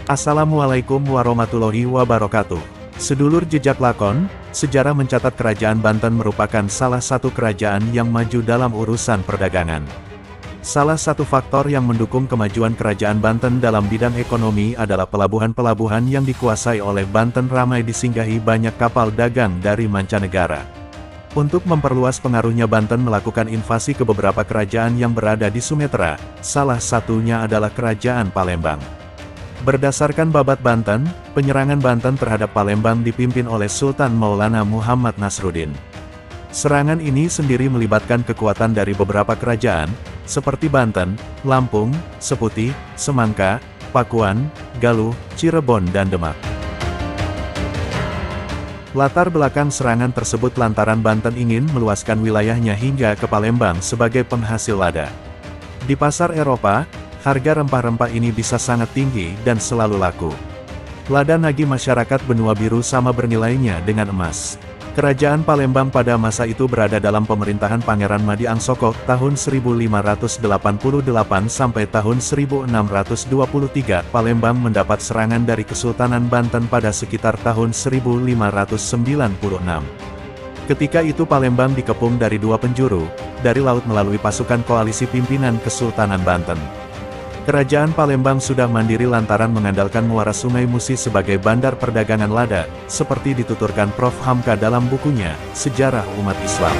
Assalamualaikum warahmatullahi wabarakatuh. Sedulur jejak lakon, sejarah mencatat Kerajaan Banten merupakan salah satu kerajaan yang maju dalam urusan perdagangan. Salah satu faktor yang mendukung kemajuan Kerajaan Banten dalam bidang ekonomi adalah pelabuhan-pelabuhan yang dikuasai oleh Banten ramai disinggahi banyak kapal dagang dari mancanegara. Untuk memperluas pengaruhnya Banten melakukan invasi ke beberapa kerajaan yang berada di Sumatera, salah satunya adalah Kerajaan Palembang. Berdasarkan Babat Banten, penyerangan Banten terhadap Palembang dipimpin oleh Sultan Maulana Muhammad Nasruddin. Serangan ini sendiri melibatkan kekuatan dari beberapa kerajaan, seperti Banten, Lampung, Seputih, Semangka, Pakuan, Galuh, Cirebon dan Demak. Latar belakang serangan tersebut lantaran Banten ingin meluaskan wilayahnya hingga ke Palembang sebagai penghasil lada. Di pasar Eropa, harga rempah-rempah ini bisa sangat tinggi dan selalu laku. Lada nagih masyarakat benua biru sama bernilainya dengan emas. Kerajaan Palembang pada masa itu berada dalam pemerintahan Pangeran Madi Angsokok tahun 1588 sampai tahun 1623. Palembang mendapat serangan dari Kesultanan Banten pada sekitar tahun 1596. Ketika itu Palembang dikepung dari dua penjuru, dari laut melalui pasukan koalisi pimpinan Kesultanan Banten. Kerajaan Palembang sudah mandiri lantaran mengandalkan muara Sungai Musi sebagai bandar perdagangan lada, seperti dituturkan Prof. Hamka dalam bukunya, Sejarah Umat Islam.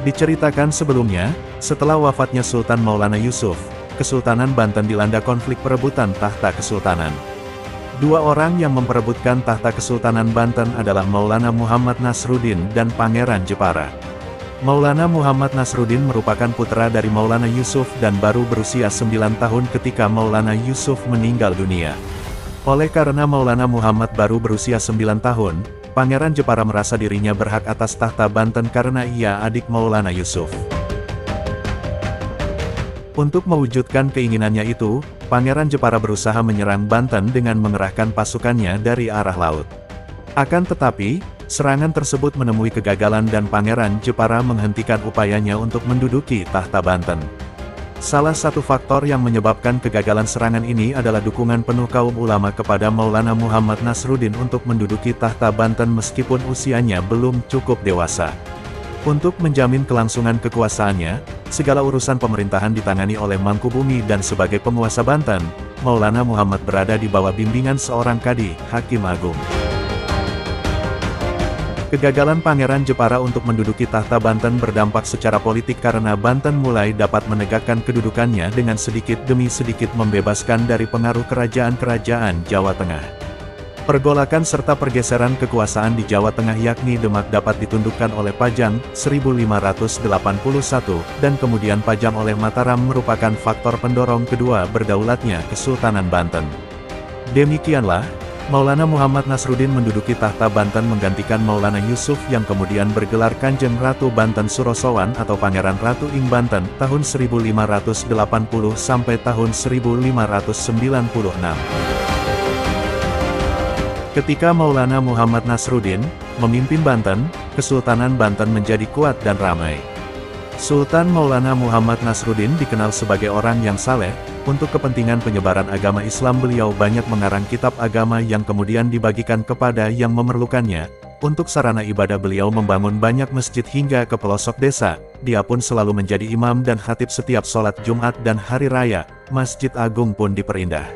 Diceritakan sebelumnya, setelah wafatnya Sultan Maulana Yusuf, Kesultanan Banten dilanda konflik perebutan tahta kesultanan. Dua orang yang memperebutkan tahta Kesultanan Banten adalah Maulana Muhammad Nasruddin dan Pangeran Jepara. Maulana Muhammad Nasruddin merupakan putra dari Maulana Yusuf dan baru berusia 9 tahun ketika Maulana Yusuf meninggal dunia. Oleh karena Maulana Muhammad baru berusia 9 tahun, Pangeran Jepara merasa dirinya berhak atas tahta Banten karena ia adik Maulana Yusuf. Untuk mewujudkan keinginannya itu, Pangeran Jepara berusaha menyerang Banten dengan mengerahkan pasukannya dari arah laut. Akan tetapi, serangan tersebut menemui kegagalan dan Pangeran Jepara menghentikan upayanya untuk menduduki tahta Banten. Salah satu faktor yang menyebabkan kegagalan serangan ini adalah dukungan penuh kaum ulama kepada Maulana Muhammad Nasruddin untuk menduduki tahta Banten meskipun usianya belum cukup dewasa. Untuk menjamin kelangsungan kekuasaannya, segala urusan pemerintahan ditangani oleh Mangkubumi dan sebagai penguasa Banten, Maulana Muhammad berada di bawah bimbingan seorang kadi, Hakim Agung. Kegagalan Pangeran Jepara untuk menduduki tahta Banten berdampak secara politik karena Banten mulai dapat menegakkan kedudukannya dengan sedikit demi sedikit membebaskan dari pengaruh kerajaan-kerajaan Jawa Tengah. Pergolakan serta pergeseran kekuasaan di Jawa Tengah yakni Demak dapat ditundukkan oleh Pajang, 1581, dan kemudian Pajang oleh Mataram merupakan faktor pendorong kedua berdaulatnya Kesultanan Banten. Demikianlah, Maulana Muhammad Nasruddin menduduki tahta Banten menggantikan Maulana Yusuf yang kemudian bergelar Kanjeng Ratu Banten Surosowan atau Pangeran Ratu ing Banten tahun 1580 sampai tahun 1596. Ketika Maulana Muhammad Nasruddin memimpin Banten, Kesultanan Banten menjadi kuat dan ramai. Sultan Maulana Muhammad Nasruddin dikenal sebagai orang yang saleh. Untuk kepentingan penyebaran agama Islam beliau banyak mengarang kitab agama yang kemudian dibagikan kepada yang memerlukannya. Untuk sarana ibadah beliau membangun banyak masjid hingga ke pelosok desa. Dia pun selalu menjadi imam dan khatib setiap sholat Jumat dan Hari Raya. Masjid Agung pun diperindah.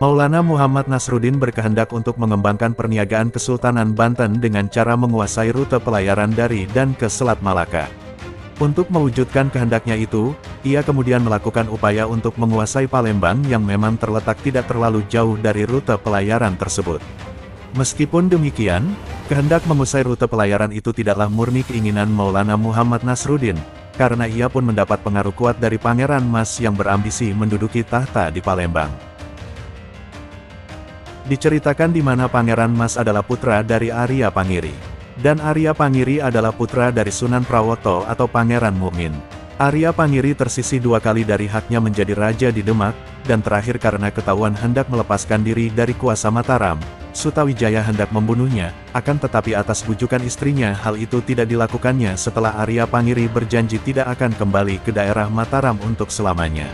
Maulana Muhammad Nasruddin berkehendak untuk mengembangkan perniagaan Kesultanan Banten dengan cara menguasai rute pelayaran dari dan ke Selat Malaka. Untuk mewujudkan kehendaknya itu, ia kemudian melakukan upaya untuk menguasai Palembang yang memang terletak tidak terlalu jauh dari rute pelayaran tersebut. Meskipun demikian, kehendak menguasai rute pelayaran itu tidaklah murni keinginan Maulana Muhammad Nasruddin, karena ia pun mendapat pengaruh kuat dari Pangeran Mas yang berambisi menduduki tahta di Palembang. Diceritakan di mana Pangeran Mas adalah putra dari Arya Pangiri. Dan Arya Pangiri adalah putra dari Sunan Prawoto atau Pangeran Mukmin. Arya Pangiri tersisih dua kali dari haknya menjadi raja di Demak, dan terakhir karena ketahuan hendak melepaskan diri dari kuasa Mataram, Sutawijaya hendak membunuhnya, akan tetapi atas bujukan istrinya hal itu tidak dilakukannya setelah Arya Pangiri berjanji tidak akan kembali ke daerah Mataram untuk selamanya.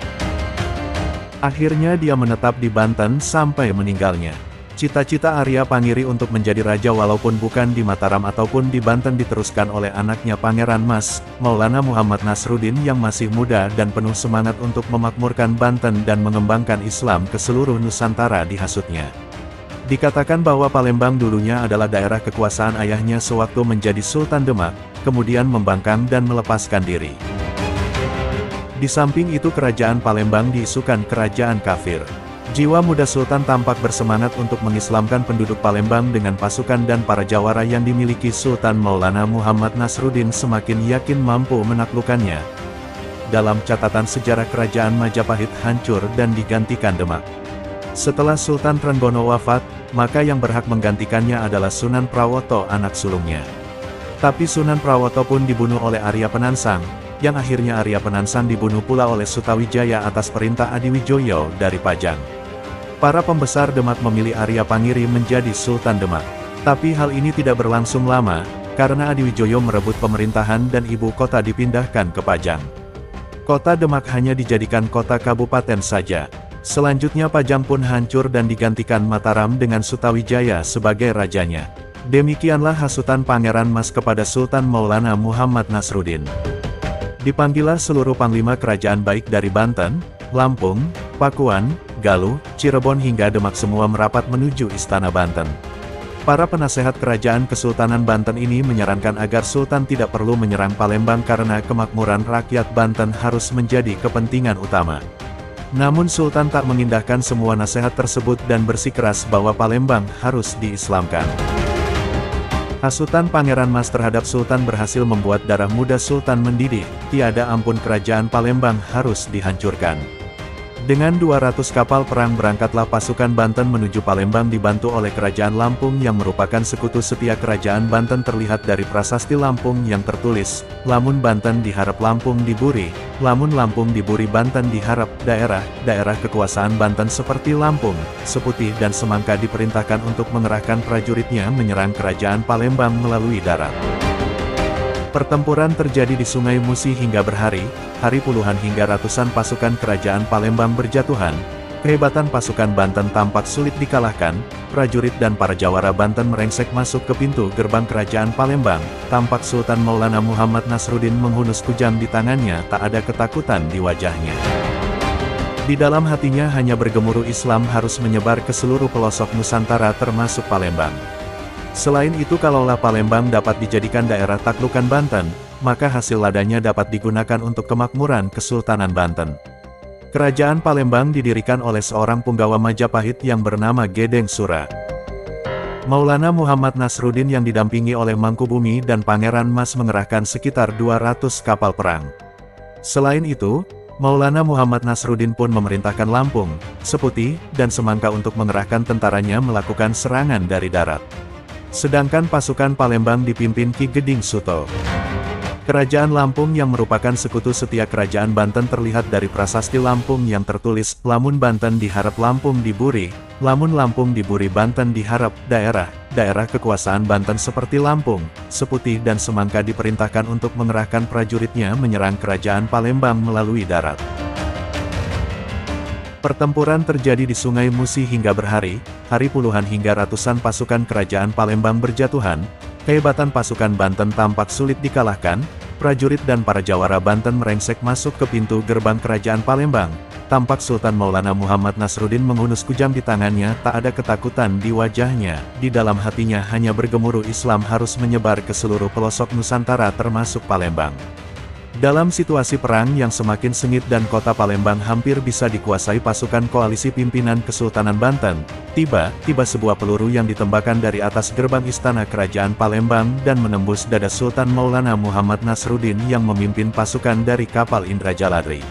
Akhirnya dia menetap di Banten sampai meninggalnya. Cita-cita Arya Pangiri untuk menjadi raja walaupun bukan di Mataram ataupun di Banten diteruskan oleh anaknya Pangeran Mas, Maulana Muhammad Nasruddin yang masih muda dan penuh semangat untuk memakmurkan Banten dan mengembangkan Islam ke seluruh Nusantara dihasutnya. Dikatakan bahwa Palembang dulunya adalah daerah kekuasaan ayahnya sewaktu menjadi Sultan Demak, kemudian membangkang dan melepaskan diri. Di samping itu kerajaan Palembang diisukan kerajaan kafir. Jiwa muda Sultan tampak bersemangat untuk mengislamkan penduduk Palembang dengan pasukan dan para jawara yang dimiliki Sultan Maulana Muhammad Nasruddin semakin yakin mampu menaklukkannya. Dalam catatan sejarah kerajaan Majapahit hancur dan digantikan Demak. Setelah Sultan Trenggono wafat, maka yang berhak menggantikannya adalah Sunan Prawoto anak sulungnya. Tapi Sunan Prawoto pun dibunuh oleh Arya Penansang, yang akhirnya Arya Penansang dibunuh pula oleh Sutawijaya atas perintah Adiwijoyo dari Pajang. Para pembesar Demak memilih Arya Pangiri menjadi Sultan Demak. Tapi hal ini tidak berlangsung lama, karena Adiwijoyo merebut pemerintahan dan ibu kota dipindahkan ke Pajang. Kota Demak hanya dijadikan kota kabupaten saja. Selanjutnya Pajang pun hancur dan digantikan Mataram dengan Sutawijaya sebagai rajanya. Demikianlah hasutan Pangeran Mas kepada Sultan Maulana Muhammad Nasruddin. Dipanggillah seluruh panglima kerajaan baik dari Banten, Lampung, Pakuan, Galuh, Cirebon hingga Demak semua merapat menuju Istana Banten. Para penasehat kerajaan Kesultanan Banten ini menyarankan agar Sultan tidak perlu menyerang Palembang karena kemakmuran rakyat Banten harus menjadi kepentingan utama. Namun Sultan tak mengindahkan semua nasihat tersebut dan bersikeras bahwa Palembang harus diislamkan. Hasutan Pangeran Mas terhadap Sultan berhasil membuat darah muda Sultan mendidih, tiada ampun kerajaan Palembang harus dihancurkan. Dengan 200 kapal perang berangkatlah pasukan Banten menuju Palembang dibantu oleh kerajaan Lampung yang merupakan sekutu setia kerajaan Banten terlihat dari prasasti Lampung yang tertulis, Lamun Banten diharap Lampung diburi, Lamun Lampung diburi Banten diharap, daerah kekuasaan Banten seperti Lampung, Seputih dan Semangka diperintahkan untuk mengerahkan prajuritnya menyerang kerajaan Palembang melalui darat. Pertempuran terjadi di Sungai Musi hingga berhari-hari puluhan hingga ratusan pasukan kerajaan Palembang berjatuhan. Kehebatan pasukan Banten tampak sulit dikalahkan, prajurit dan para jawara Banten merengsek masuk ke pintu gerbang kerajaan Palembang. Tampak Sultan Maulana Muhammad Nasruddin menghunus kujang di tangannya, tak ada ketakutan di wajahnya. Di dalam hatinya hanya bergemuruh Islam harus menyebar ke seluruh pelosok Nusantara termasuk Palembang. Selain itu kalaulah Palembang dapat dijadikan daerah taklukan Banten, maka hasil ladanya dapat digunakan untuk kemakmuran Kesultanan Banten. Kerajaan Palembang didirikan oleh seorang punggawa Majapahit yang bernama Gedeng Sura. Maulana Muhammad Nasruddin yang didampingi oleh Mangkubumi dan Pangeran Mas mengerahkan sekitar 200 kapal perang. Selain itu, Maulana Muhammad Nasruddin pun memerintahkan Lampung, Seputih, dan Semangka untuk mengerahkan tentaranya melakukan serangan dari darat. Sedangkan pasukan Palembang dipimpin Ki Geding Suto. Kerajaan Lampung yang merupakan sekutu setia kerajaan Banten terlihat dari prasasti Lampung yang tertulis, Lamun Banten diharap Lampung diburi, Lamun Lampung diburi Banten diharap, daerah kekuasaan Banten seperti Lampung, Seputih dan Semangka diperintahkan untuk mengerahkan prajuritnya menyerang kerajaan Palembang melalui darat. Pertempuran terjadi di Sungai Musi hingga berhari-hari puluhan hingga ratusan pasukan kerajaan Palembang berjatuhan. Kehebatan pasukan Banten tampak sulit dikalahkan, prajurit dan para jawara Banten merengsek masuk ke pintu gerbang kerajaan Palembang. Tampak Sultan Maulana Muhammad Nasruddin menghunus kujang di tangannya, tak ada ketakutan di wajahnya. Di dalam hatinya hanya bergemuruh Islam harus menyebar ke seluruh pelosok Nusantara termasuk Palembang. Dalam situasi perang yang semakin sengit dan kota Palembang hampir bisa dikuasai pasukan koalisi pimpinan Kesultanan Banten, tiba-tiba sebuah peluru yang ditembakkan dari atas gerbang istana kerajaan Palembang dan menembus dada Sultan Maulana Muhammad Nasruddin yang memimpin pasukan dari kapal Indrajaladri.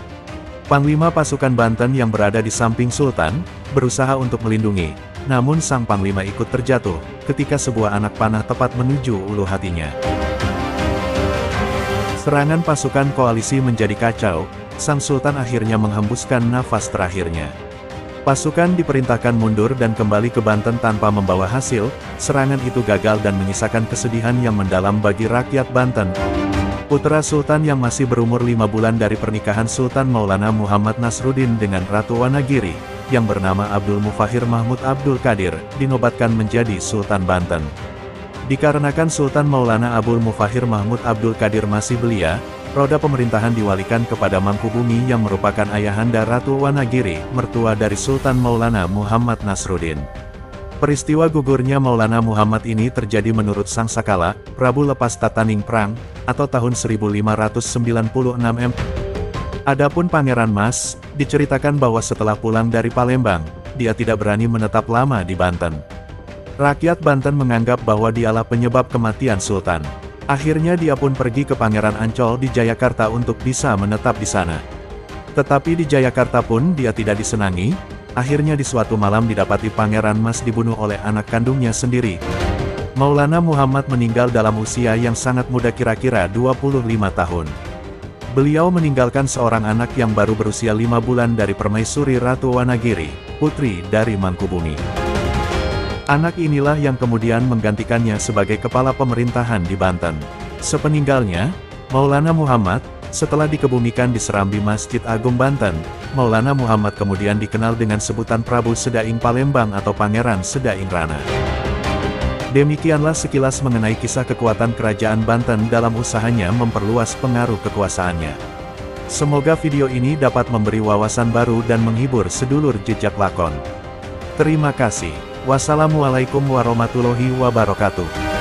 Panglima pasukan Banten yang berada di samping Sultan, berusaha untuk melindungi, namun sang panglima ikut terjatuh, ketika sebuah anak panah tepat menuju ulu hatinya. Serangan pasukan koalisi menjadi kacau, sang Sultan akhirnya menghembuskan nafas terakhirnya. Pasukan diperintahkan mundur dan kembali ke Banten tanpa membawa hasil, serangan itu gagal dan menyisakan kesedihan yang mendalam bagi rakyat Banten. Putra Sultan yang masih berumur 5 bulan dari pernikahan Sultan Maulana Muhammad Nasruddin dengan Ratu Wonogiri, yang bernama Abdul Mufahir Mahmud Abdul Qadir, dinobatkan menjadi Sultan Banten. Dikarenakan Sultan Maulana Abdul Mufahir Mahmud Abdul Qadir masih belia, roda pemerintahan diwalikan kepada Mangkubumi yang merupakan ayahanda Ratu Wonogiri, mertua dari Sultan Maulana Muhammad Nasruddin. Peristiwa gugurnya Maulana Muhammad ini terjadi menurut Sangsakala, Prabu lepas tataning perang, atau tahun 1596 Adapun Pangeran Mas, diceritakan bahwa setelah pulang dari Palembang, dia tidak berani menetap lama di Banten. Rakyat Banten menganggap bahwa dialah penyebab kematian Sultan. Akhirnya dia pun pergi ke Pangeran Ancol di Jayakarta untuk bisa menetap di sana. Tetapi di Jayakarta pun dia tidak disenangi, akhirnya di suatu malam didapati Pangeran Mas dibunuh oleh anak kandungnya sendiri. Maulana Muhammad meninggal dalam usia yang sangat muda kira-kira 25 tahun. Beliau meninggalkan seorang anak yang baru berusia 5 bulan dari permaisuri Ratu Wonogiri, putri dari Mangkubumi. Anak inilah yang kemudian menggantikannya sebagai kepala pemerintahan di Banten. Sepeninggalnya, Maulana Muhammad, setelah dikebumikan di serambi Masjid Agung Banten, Maulana Muhammad kemudian dikenal dengan sebutan Prabu Sedaing Palembang atau Pangeran Sedaing Rana. Demikianlah sekilas mengenai kisah kekuatan Kerajaan Banten dalam usahanya memperluas pengaruh kekuasaannya. Semoga video ini dapat memberi wawasan baru dan menghibur sedulur jejak lakon. Terima kasih. Wassalamualaikum warahmatullahi wabarakatuh.